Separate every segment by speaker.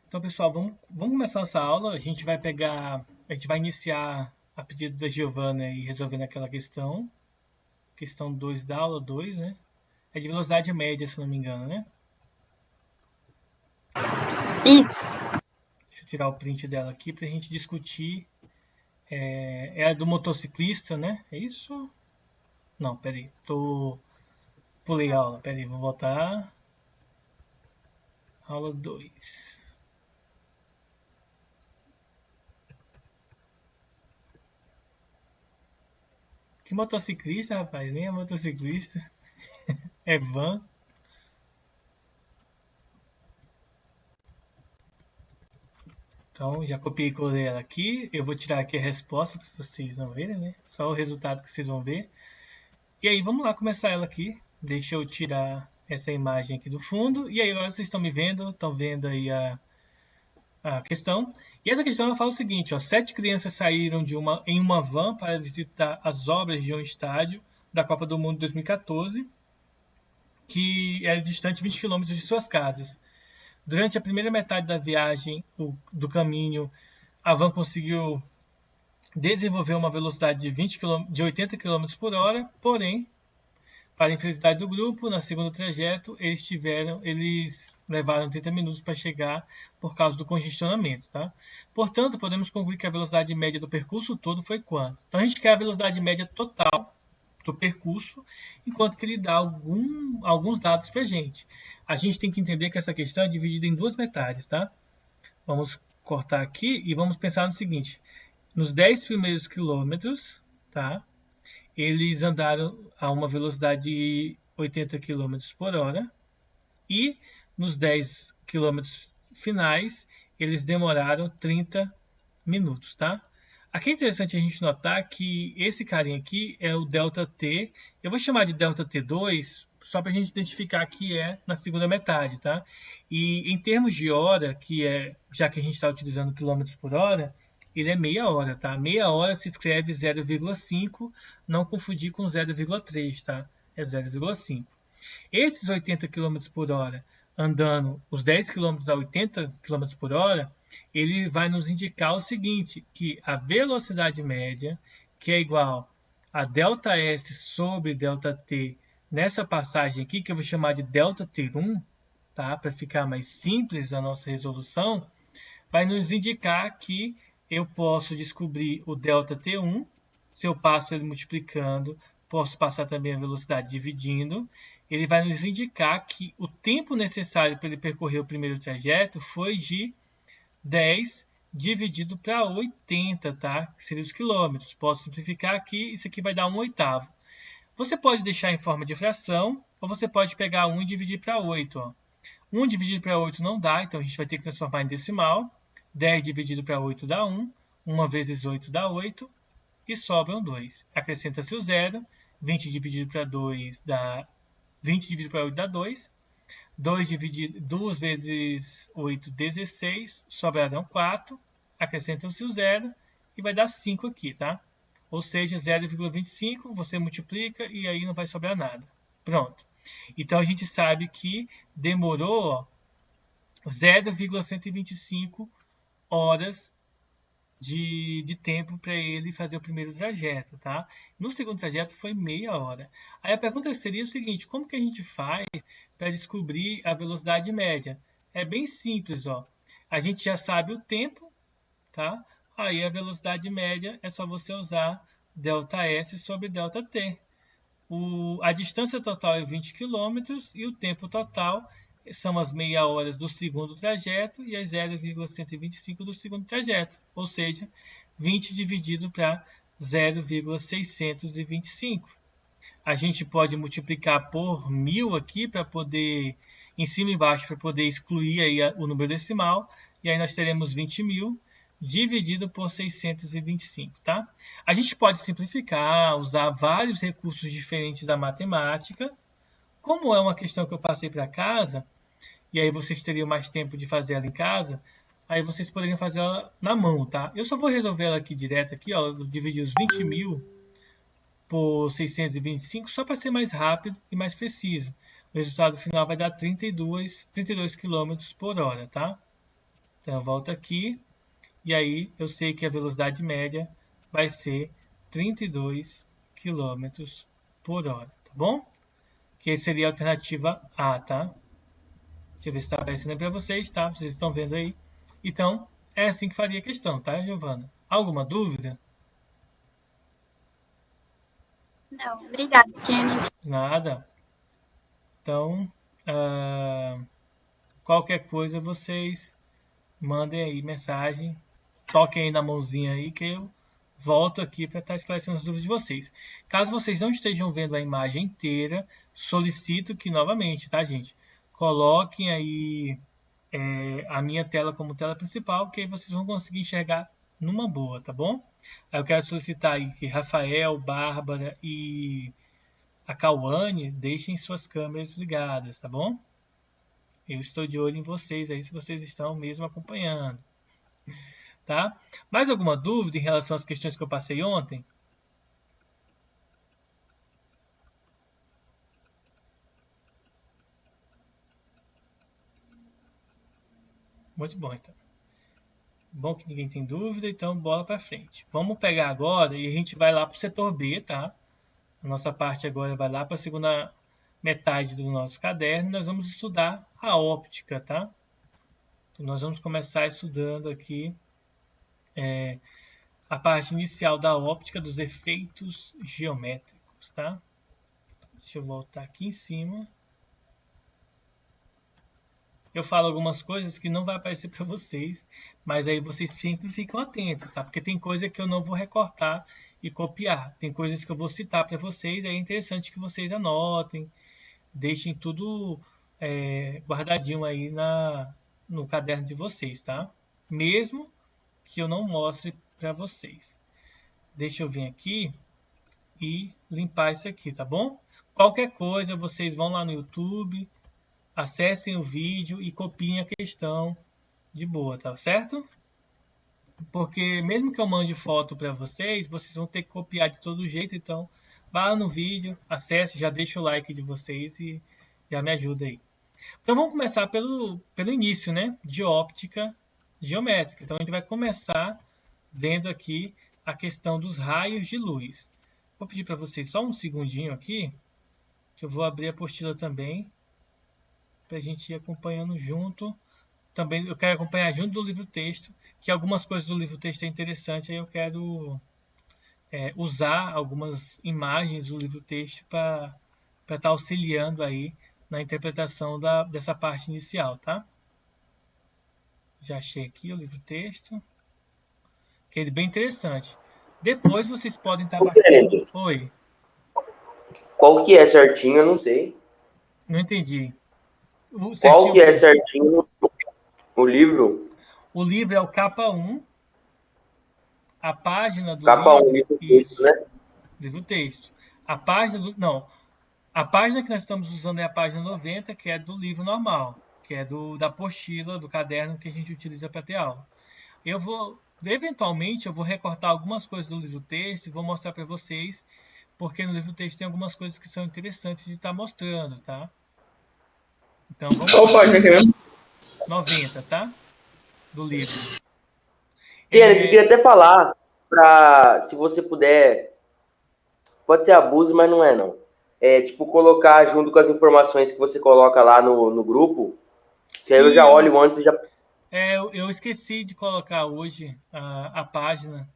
Speaker 1: Então, pessoal, vamos começar essa aula. A gente vai iniciar a pedido da Giovana e resolvendo aquela questão 2 da aula 2, né? É de velocidade média, se não me engano, né?
Speaker 2: Isso.
Speaker 1: Deixa eu tirar o print dela aqui para a gente discutir. É a do motociclista, né? É isso? Não, peraí. Pulei a aula. Peraí, vou voltar. Aula 2. Que motociclista, rapaz? Nem é motociclista. É van. Então, já copiei e colei ela aqui. Eu vou tirar aqui a resposta para vocês não verem, né? Só o resultado que vocês vão ver. E aí, vamos lá começar ela aqui. Deixa eu tirar essa imagem aqui do fundo. E aí, agora vocês estão me vendo, estão vendo aí a questão. E essa questão ela fala o seguinte, ó, 7 crianças saíram em uma van para visitar as obras de um estádio da Copa do Mundo 2014, que era distante 20 quilômetros de suas casas. Durante a primeira metade da viagem, do caminho, a van conseguiu desenvolver uma velocidade de 80 km por hora, porém, para a infelicidade do grupo, no segundo trajeto, eles levaram 30 minutos para chegar por causa do congestionamento. Tá? Portanto, podemos concluir que a velocidade média do percurso todo foi quanto? Então, a gente quer a velocidade média total do percurso, enquanto que ele dá alguns dados para a gente. A gente tem que entender que essa questão é dividida em duas metades. Tá? Vamos cortar aqui e vamos pensar no seguinte. Nos 10 primeiros quilômetros, tá? Eles andaram a uma velocidade de 80 km por hora e nos 10 quilômetros finais eles demoraram 30 minutos, tá? Aqui é interessante a gente notar que esse carinha aqui é o ΔT. Eu vou chamar de ΔT2 só para a gente identificar que é na segunda metade, tá? E em termos de hora, já que a gente está utilizando quilômetros por hora, ele é meia hora, tá? Meia hora se escreve 0,5, não confundir com 0,3, tá? É 0,5. Esses 80 km por hora, andando os 10 km a 80 km por hora, ele vai nos indicar o seguinte, que a velocidade média, que é igual a ΔS sobre ΔT, nessa passagem aqui, que eu vou chamar de ΔT1, tá? Para ficar mais simples a nossa resolução, vai nos indicar que eu posso descobrir o ΔT1, se eu passo ele multiplicando, posso passar também a velocidade dividindo, ele vai nos indicar que o tempo necessário para ele percorrer o primeiro trajeto foi de 10 dividido para 80, tá? Que seria os quilômetros. Posso simplificar aqui, isso aqui vai dar 1/8. Você pode deixar em forma de fração, ou você pode pegar 1 e dividir para 8. Ó. 1 dividido para 8 não dá, então a gente vai ter que transformar em decimal. 10 dividido para 8 dá 1. 1 vezes 8 dá 8. E sobram 2. Acrescenta-se o 0. 20 dividido para 2 dá 20 dividido para 8 dá 2. 2 vezes 8, 16. Sobrarão 4. Acrescenta-se o 0. E vai dar 5 aqui, tá? Ou seja, 0,25 você multiplica e aí não vai sobrar nada. Pronto. Então a gente sabe que demorou 0,125 horas de tempo para ele fazer o primeiro trajeto, tá? No segundo trajeto foi meia hora. Aí a pergunta seria o seguinte, como que a gente faz para descobrir a velocidade média? É bem simples, ó. A gente já sabe o tempo, tá? Aí a velocidade média é só você usar ΔS sobre ΔT. A distância total é 20 km e o tempo total são as meia horas do segundo trajeto e as 0,125 do segundo trajeto, ou seja, 20 dividido para 0,625. A gente pode multiplicar por 1000 aqui para poder, em cima e embaixo, para poder excluir aí o número decimal, e aí nós teremos 20.000 dividido por 625, tá? A gente pode simplificar, usar vários recursos diferentes da matemática. Como é uma questão que eu passei para casa, e aí vocês teriam mais tempo de fazer ela em casa, aí vocês poderiam fazer ela na mão, tá? Eu só vou resolver ela aqui direto, aqui, ó, dividir os 20.000 por 625, só para ser mais rápido e mais preciso. O resultado final vai dar 32 km por hora, tá? Então eu volto aqui e aí eu sei que a velocidade média vai ser 32 quilômetros por hora, tá bom? Que seria a alternativa A, tá? Deixa eu ver se está aparecendo para vocês, tá? Vocês estão vendo aí. Então, é assim que faria a questão, tá, Giovana? Alguma dúvida?
Speaker 2: Não, obrigada, Kenny.
Speaker 1: Nada. Então, qualquer coisa vocês mandem aí mensagem, toquem aí na mãozinha aí que eu volto aqui para estar esclarecendo as dúvidas de vocês. Caso vocês não estejam vendo a imagem inteira, solicito que novamente, tá, gente? Coloquem aí a minha tela como tela principal, que aí vocês vão conseguir enxergar numa boa, tá bom? Aí eu quero solicitar aí que Rafael, Bárbara e a Cauane deixem suas câmeras ligadas, tá bom? Eu estou de olho em vocês aí, se vocês estão mesmo acompanhando, tá? Mais alguma dúvida em relação às questões que eu passei ontem? Muito bom, então. Bom que ninguém tem dúvida, então bola para frente. Vamos pegar agora e a gente vai lá para o setor B, tá? A nossa parte agora vai lá para a segunda metade do nosso caderno. Nós vamos estudar a óptica, tá? Então, nós vamos começar estudando aqui a parte inicial da óptica dos efeitos geométricos, tá? Deixa eu voltar aqui em cima. Eu falo algumas coisas que não vai aparecer para vocês, mas aí vocês sempre ficam atentos, tá? Porque tem coisa que eu não vou recortar e copiar. Tem coisas que eu vou citar para vocês, é interessante que vocês anotem, deixem tudo guardadinho aí no caderno de vocês, tá? Mesmo que eu não mostre para vocês. Deixa eu vir aqui e limpar isso aqui, tá bom? Qualquer coisa, vocês vão lá no YouTube, acessem o vídeo e copiem a questão de boa, tá certo? Porque mesmo que eu mande foto para vocês, vocês vão ter que copiar de todo jeito, então vá no vídeo, acesse, já deixa o like de vocês e já me ajuda aí. Então vamos começar pelo início, né? De óptica geométrica. Então a gente vai começar vendo aqui a questão dos raios de luz. Vou pedir para vocês só um segundinho aqui, que eu vou abrir a apostila também, para a gente ir acompanhando junto. Também eu quero acompanhar junto do livro-texto, que algumas coisas do livro-texto é interessante, aí eu quero usar algumas imagens do livro-texto para estar auxiliando aí na interpretação dessa parte inicial, tá? Já achei aqui o livro-texto, que é bem interessante. Depois vocês podem estar baixando. Oi,
Speaker 3: Qual que é certinho, eu não sei.
Speaker 1: não entendi.
Speaker 3: Qual
Speaker 1: Certinho o
Speaker 3: que é
Speaker 1: quê?
Speaker 3: certinho o livro?
Speaker 1: O livro é o capa 1, a página do
Speaker 3: Capa 1,
Speaker 1: livro,
Speaker 3: livro texto,
Speaker 1: isso,
Speaker 3: né?
Speaker 1: livro-texto. A página do. Não, a página que nós estamos usando é a página 90, que é do livro normal, que é da apostila, do caderno que a gente utiliza para ter aula. Eventualmente, eu vou recortar algumas coisas do livro-texto e vou mostrar para vocês, porque no livro-texto tem algumas coisas que são interessantes de estar mostrando, tá? Então, vamos
Speaker 3: Qual
Speaker 1: lá.
Speaker 3: página que é mesmo?
Speaker 1: 90, tá? Do livro.
Speaker 3: Kennedy, queria até falar, se você puder, pode ser abuso, mas não é não. É tipo colocar junto com as informações que você coloca lá no grupo, que aí eu
Speaker 1: Sim,
Speaker 3: já olho antes e já.
Speaker 1: eu esqueci de colocar hoje a página.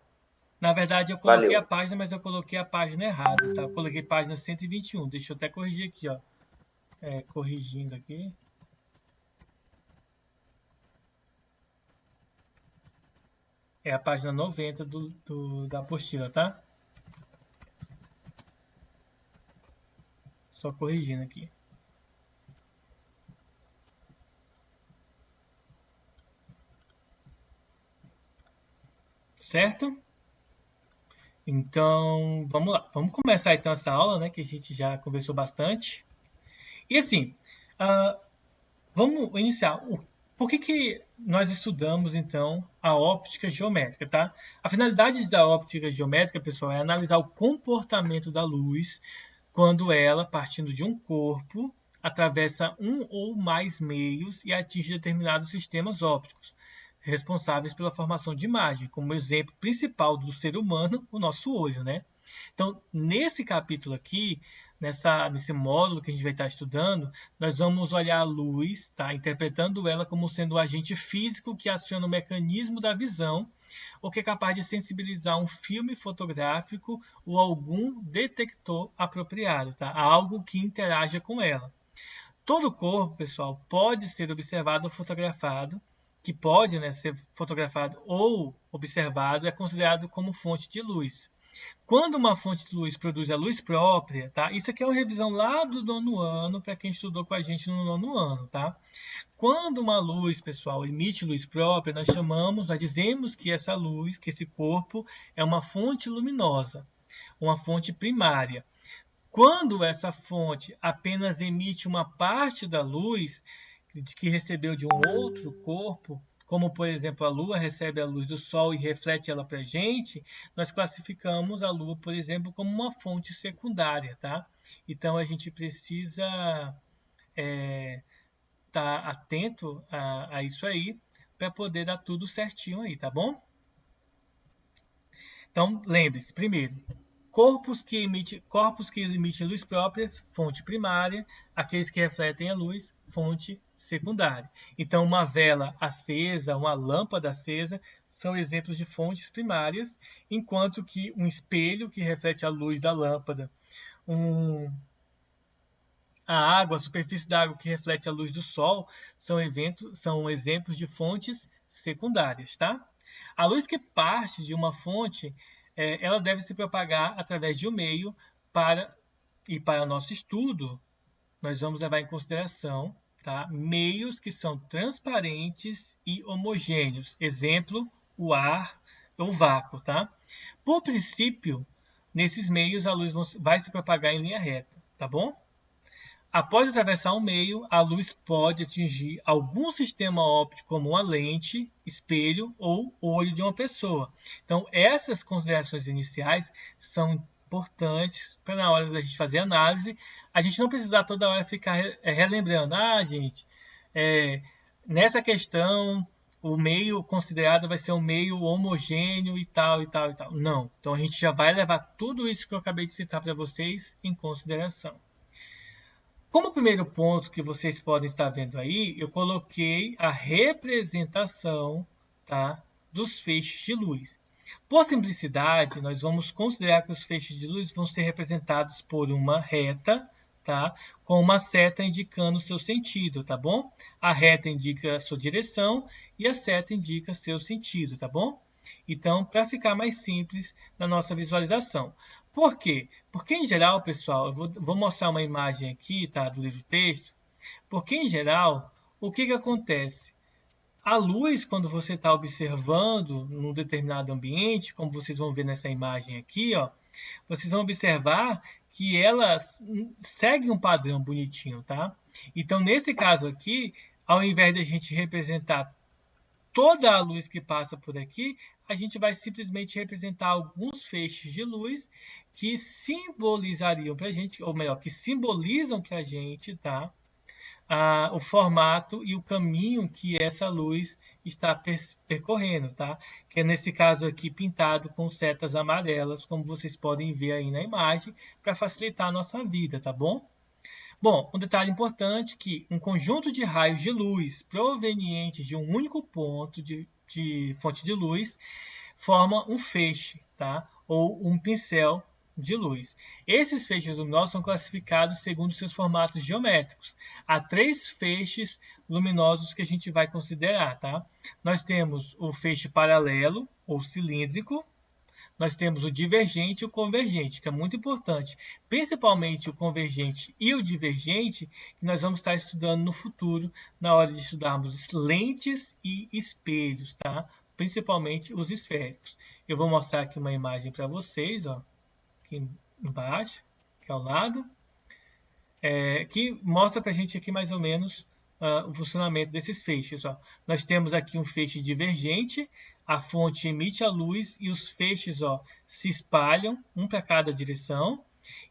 Speaker 1: Na verdade, eu coloquei a
Speaker 3: Valeu.
Speaker 1: página, mas eu coloquei a página errada, tá? Eu coloquei página 121. Deixa eu até corrigir aqui, ó. Corrigindo aqui. É a página 90 da apostila, tá? Só corrigindo aqui. Certo? Então, vamos lá. Vamos começar então essa aula, né? Que a gente já conversou bastante. E assim, uh, vamos iniciar. Por que nós estudamos, então, a óptica geométrica, tá? A finalidade da óptica geométrica, pessoal, é analisar o comportamento da luz quando ela, partindo de um corpo, atravessa um ou mais meios e atinge determinados sistemas ópticos. responsáveis pela formação de imagem, como exemplo principal do ser humano, o nosso olho, né? Então, nesse capítulo aqui, nesse módulo que a gente vai estar estudando, nós vamos olhar a luz, tá? Interpretando ela como sendo o agente físico que aciona o mecanismo da visão, ou que é capaz de sensibilizar um filme fotográfico ou algum detector apropriado, tá? Algo que interaja com ela. Todo o corpo, pessoal, pode ser observado ou fotografado, que pode, né, ser fotografado ou observado, é considerado como fonte de luz. Quando uma fonte de luz produz a luz própria, tá? Isso aqui é uma revisão lá do 9º ano, para quem estudou com a gente no 9º ano, tá? Quando uma luz, pessoal, emite luz própria, nós dizemos que essa luz, que esse corpo é uma fonte luminosa, uma fonte primária. Quando essa fonte apenas emite uma parte da luz que recebeu de um outro corpo, como por exemplo a Lua recebe a luz do Sol e reflete ela para a gente, nós classificamos a Lua, por exemplo, como uma fonte secundária, tá? Então a gente precisa estar atento a isso aí para poder dar tudo certinho aí, tá bom? Então lembre-se, primeiro, corpos que emitem luz próprias, fonte primária, aqueles que refletem a luz, fonte secundária. Então, uma vela acesa, uma lâmpada acesa, são exemplos de fontes primárias, enquanto que um espelho que reflete a luz da lâmpada, a água, a superfície da água que reflete a luz do sol, são exemplos de fontes secundárias, tá? A luz que parte de uma fonte, ela deve se propagar através de um meio para o nosso estudo, nós vamos levar em consideração, tá, meios que são transparentes e homogêneos. Exemplo, o ar ou vácuo, tá? Por princípio, nesses meios a luz vai se propagar em linha reta, tá bom? Após atravessar um meio, a luz pode atingir algum sistema óptico, como uma lente, espelho ou olho de uma pessoa. Então, essas considerações iniciais são importantes para na hora da gente fazer análise, a gente não precisar toda hora ficar relembrando, gente, nessa questão o meio considerado vai ser um meio homogêneo e tal, e tal, e tal. Não. Então, a gente já vai levar tudo isso que eu acabei de citar para vocês em consideração. Como primeiro ponto que vocês podem estar vendo aí, eu coloquei a representação, tá, dos feixes de luz. Por simplicidade, nós vamos considerar que os feixes de luz vão ser representados por uma reta, tá, com uma seta indicando o seu sentido, tá bom? A reta indica a sua direção e a seta indica seu sentido, tá bom? Então, para ficar mais simples na nossa visualização. Por quê? Porque, em geral, pessoal, eu vou mostrar uma imagem aqui, tá, do livro texto. Porque, em geral, o que acontece? A luz, quando você está observando num determinado ambiente, como vocês vão ver nessa imagem aqui, ó, vocês vão observar que ela segue um padrão bonitinho, tá? Então, nesse caso aqui, ao invés de a gente representar toda a luz que passa por aqui, a gente vai simplesmente representar alguns feixes de luz que simbolizariam para a gente, ou melhor, que simbolizam para a gente, tá? O formato e o caminho que essa luz está percorrendo, tá? Que é nesse caso aqui pintado com setas amarelas, como vocês podem ver aí na imagem, para facilitar a nossa vida, tá bom? Bom, um detalhe importante é que um conjunto de raios de luz provenientes de um único ponto de fonte de luz forma um feixe, tá? Ou um pincel de luz. Esses feixes luminosos são classificados segundo seus formatos geométricos. Há 3 feixes luminosos que a gente vai considerar, tá? Nós temos o feixe paralelo ou cilíndrico, nós temos o divergente e o convergente, que é muito importante. Principalmente o convergente e o divergente, que nós vamos estar estudando no futuro, na hora de estudarmos lentes e espelhos, tá? Principalmente os esféricos. Eu vou mostrar aqui uma imagem para vocês, ó, aqui embaixo, aqui ao lado, que mostra para a gente aqui mais ou menos o funcionamento desses feixes. Ó. Nós temos aqui um feixe divergente, a fonte emite a luz e os feixes se espalham, um para cada direção.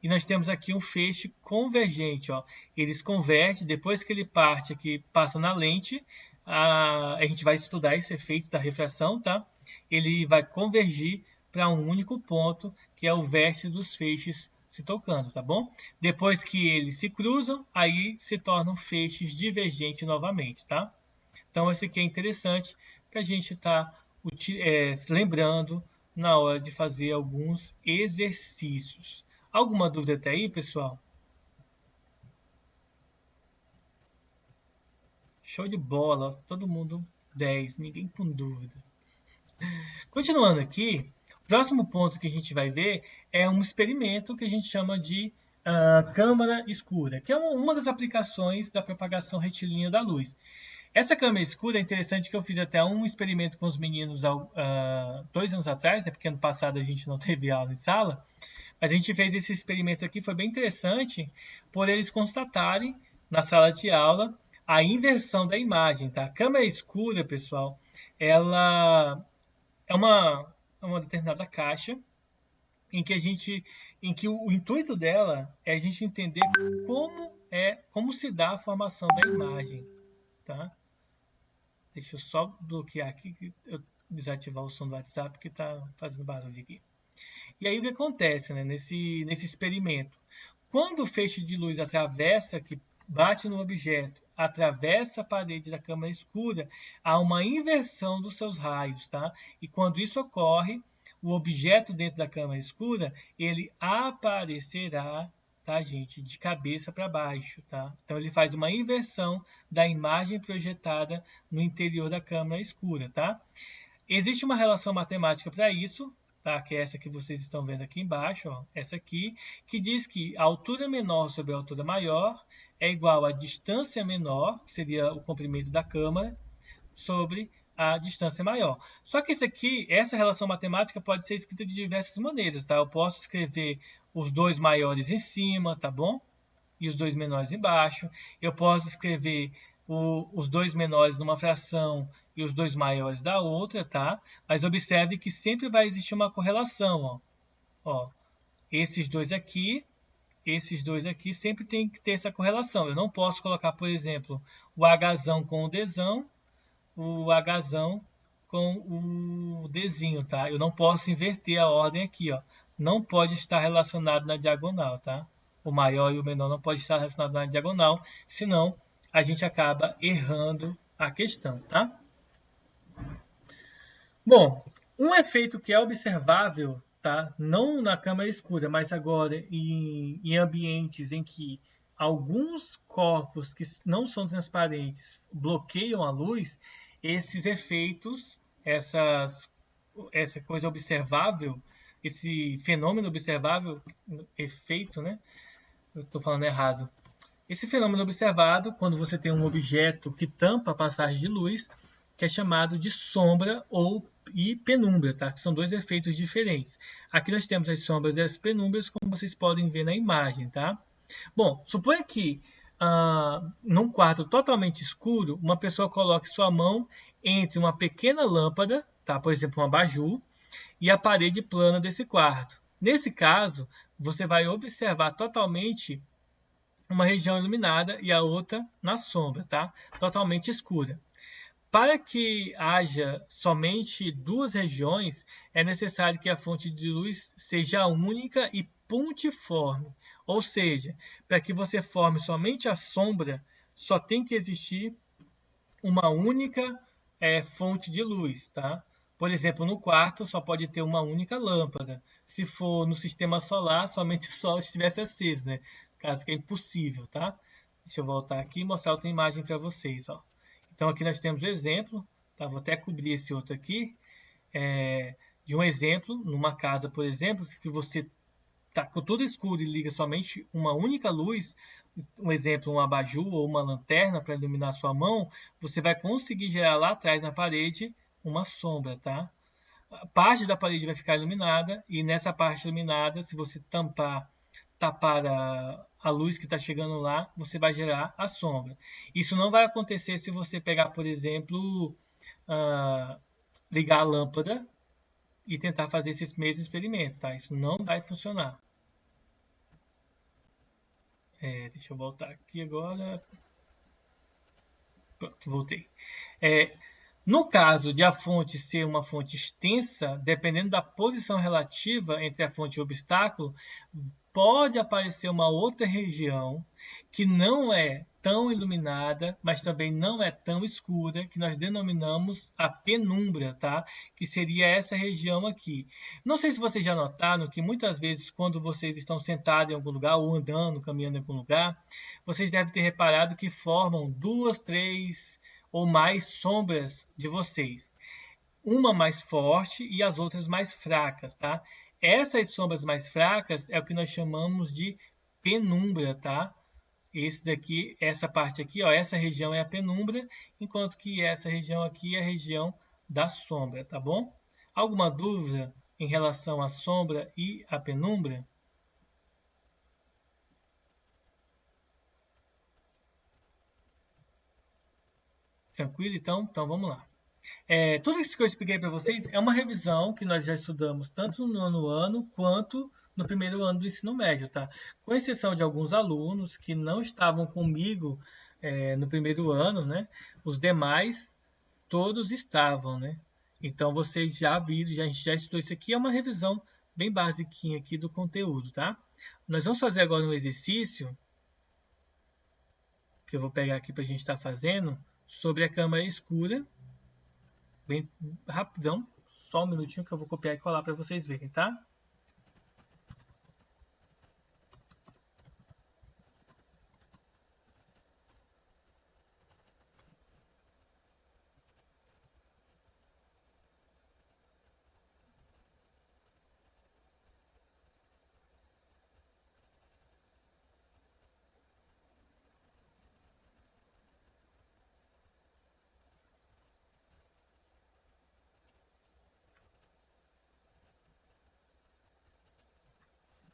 Speaker 1: E nós temos aqui um feixe convergente. Eles convergem, depois que ele parte aqui, passa na lente, a gente vai estudar esse efeito da refração, tá? Ele vai convergir para um único ponto, que é o vértice dos feixes se tocando, tá bom? Depois que eles se cruzam, aí se tornam feixes divergentes novamente, tá? Então, esse aqui é interessante para a gente estar lembrando na hora de fazer alguns exercícios. Alguma dúvida até aí, pessoal? Show de bola, todo mundo 10, ninguém com dúvida. Continuando aqui, o próximo ponto que a gente vai ver é um experimento que a gente chama de câmara escura, que é uma das aplicações da propagação retilínea da luz. Essa câmera escura é interessante que eu fiz até um experimento com os meninos 2 anos atrás, né, porque ano passado a gente não teve aula em sala, mas a gente fez esse experimento aqui, foi bem interessante, por eles constatarem na sala de aula a inversão da imagem. Tá? A câmera escura, pessoal, ela é uma determinada caixa em que o intuito dela é a gente entender como se dá a formação da imagem, tá? Deixa eu só bloquear aqui, desativar o som do WhatsApp que está fazendo barulho aqui. E aí o que acontece, né, nesse experimento? Quando o feixe de luz atravessa, que bate no objeto, atravessa a parede da câmara escura, há uma inversão dos seus raios, tá? E quando isso ocorre, o objeto dentro da câmara escura, ele aparecerá, tá, gente, de cabeça para baixo, tá? Então ele faz uma inversão da imagem projetada no interior da câmara escura, tá? Existe uma relação matemática para isso, tá? Que é essa que vocês estão vendo aqui embaixo, ó, essa aqui, que diz que a altura menor sobre a altura maior é igual à distância menor, que seria o comprimento da câmara, sobre a distância maior. Só que essa relação matemática pode ser escrita de diversas maneiras, tá? Eu posso escrever os dois maiores em cima, tá bom? E os dois menores embaixo. Eu posso escrever os dois menores numa fração e os dois maiores da outra, tá? Mas observe que sempre vai existir uma correlação, ó. Ó, esses dois aqui sempre tem que ter essa correlação. Eu não posso colocar, por exemplo, o Hzão com o Dzão, o Hzão com o Dzinho, tá? Eu não posso inverter a ordem aqui, ó. Não pode estar relacionado na diagonal, tá? O maior e o menor não pode estar relacionado na diagonal, senão a gente acaba errando a questão, tá? Bom, um efeito que é observável, tá? Não na câmara escura, mas agora em ambientes em que alguns corpos que não são transparentes bloqueiam a luz, esses efeitos, essa coisa observável, esse fenômeno observável, efeito, né? Eu estou falando errado. Esse fenômeno observado quando você tem um objeto que tampa a passagem de luz, que é chamado de sombra e penumbra, tá? Que são dois efeitos diferentes. Aqui nós temos as sombras e as penumbras, como vocês podem ver na imagem, tá? Bom, suponha que num quarto totalmente escuro, uma pessoa coloque sua mão entre uma pequena lâmpada, tá? Por exemplo, um abajur, e a parede plana desse quarto. Nesse caso, você vai observar totalmente uma região iluminada e a outra na sombra, tá? Totalmente escura. Para que haja somente duas regiões, é necessário que a fonte de luz seja única e pontiforme. Ou seja, para que você forme somente a sombra, só tem que existir uma única fonte de luz, tá? Por exemplo, no quarto só pode ter uma única lâmpada. Se for no sistema solar, somente o sol estivesse aceso, né? Caso que é impossível, tá? Deixa eu voltar aqui e mostrar outra imagem para vocês, ó. Então aqui nós temos o exemplo, tá? Vou até cobrir esse outro aqui, de um exemplo, numa casa, por exemplo, que você está com tudo escuro e liga somente uma única luz, um exemplo, um abajur ou uma lanterna para iluminar sua mão, você vai conseguir gerar lá atrás na parede uma sombra, tá? Parte da parede vai ficar iluminada e nessa parte iluminada, se você tapar a luz que está chegando lá, você vai gerar a sombra. Isso não vai acontecer se você pegar, por exemplo, ligar a lâmpada e tentar fazer esse mesmo experimento, tá? Isso não vai funcionar. Deixa eu voltar aqui agora. Pronto, voltei. No caso de a fonte ser uma fonte extensa, dependendo da posição relativa entre a fonte e o obstáculo, pode aparecer uma outra região que não é tão iluminada, mas também não é tão escura, que nós denominamos a penumbra, tá? Que seria essa região aqui. Não sei se vocês já notaram que muitas vezes quando vocês estão sentados em algum lugar ou andando, caminhando em algum lugar, vocês devem ter reparado que formam 2, 3 ou mais sombras de vocês. Uma mais forte e as outras mais fracas, tá? Essas sombras mais fracas é o que nós chamamos de penumbra, tá? Esse daqui, essa parte aqui, ó, essa região é a penumbra, enquanto que essa região aqui é a região da sombra, tá bom? Alguma dúvida em relação à sombra e à penumbra? Tranquilo? Então vamos lá. Tudo isso que eu expliquei para vocês é uma revisão que nós já estudamos tanto no nono ano quanto no primeiro ano do ensino médio, tá? Com exceção de alguns alunos que não estavam comigo no primeiro ano, né? Os demais, todos estavam, né? Então vocês já viram, a gente já estudou isso aqui, é uma revisão bem basiquinha aqui do conteúdo, tá? Nós vamos fazer agora um exercício que eu vou pegar aqui para a gente estar fazendo sobre a câmara escura. Bem rapidão, só um minutinho que eu vou copiar e colar para vocês verem, tá?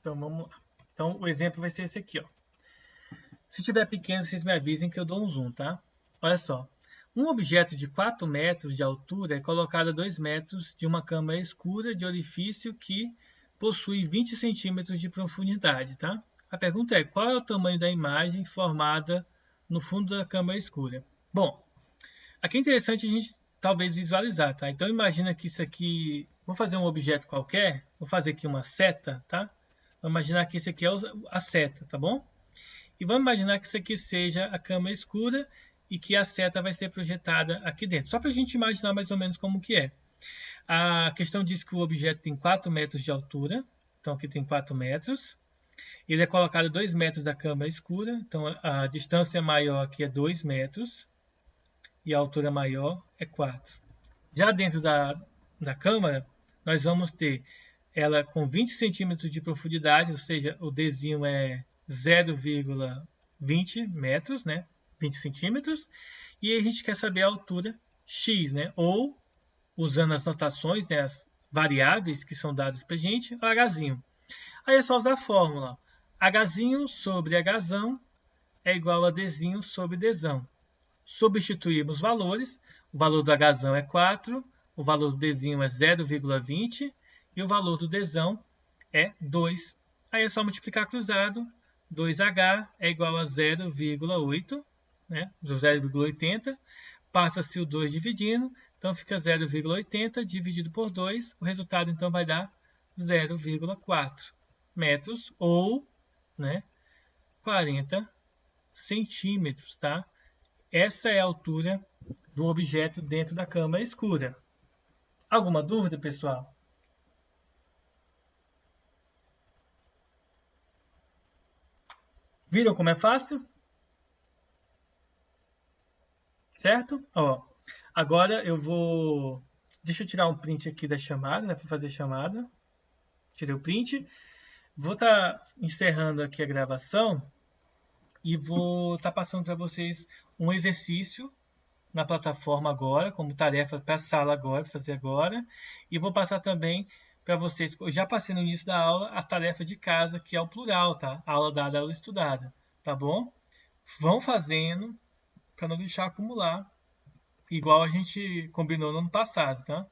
Speaker 1: Então vamos lá. Então o exemplo vai ser esse aqui, ó. Se tiver pequeno, vocês me avisem que eu dou um zoom, tá? Olha só. Um objeto de 4 metros de altura é colocado a 2 metros de uma câmara escura de orifício que possui 20 centímetros de profundidade, tá? A pergunta é, qual é o tamanho da imagem formada no fundo da câmara escura? Bom, aqui é interessante a gente talvez visualizar, tá? Então imagina que isso aqui... Vou fazer um objeto qualquer, vou fazer aqui uma seta, tá? Vamos imaginar que esse aqui é a seta, tá bom? E vamos imaginar que isso aqui seja a câmara escura e que a seta vai ser projetada aqui dentro. Só para a gente imaginar mais ou menos como que é. A questão diz que o objeto tem 4 metros de altura. Então aqui tem 4 metros. Ele é colocado a 2 metros da câmara escura. Então a distância maior aqui é 2 metros. E a altura maior é 4. Já dentro da câmara, nós vamos ter ela com 20 centímetros de profundidade, ou seja, o Dzinho é 0,20 metros, né? 20 centímetros. E a gente quer saber a altura x, né? Ou, usando as notações, né, as variáveis que são dadas para a gente, o hzinho. Aí é só usar a fórmula. Hzinho sobre hzão é igual a Dzinho sobre Dzão. Substituímos valores. O valor do hzão é 4, o valor do Dzinho é 0,20 e o valor do Dzão é 2. Aí é só multiplicar cruzado. 2h é igual a 0,8, né? 0,80. Passa-se o 2 dividindo, então fica 0,80 dividido por 2. O resultado então vai dar 0,4 metros ou, né, 40 centímetros, tá? Essa é a altura do objeto dentro da câmara escura. Alguma dúvida, pessoal? Viram como é fácil? Certo? Ó, agora eu vou... Deixa eu tirar um print aqui da chamada, né, para fazer chamada. Tirei o print. Vou estar encerrando aqui a gravação e vou estar passando para vocês um exercício na plataforma agora, como tarefa para a sala agora, para fazer agora. E vou passar também para vocês, eu já passei no início da aula, a tarefa de casa, que é o plural, tá? Aula dada, aula estudada, tá bom? Vão fazendo para não deixar acumular, igual a gente combinou no ano passado, tá?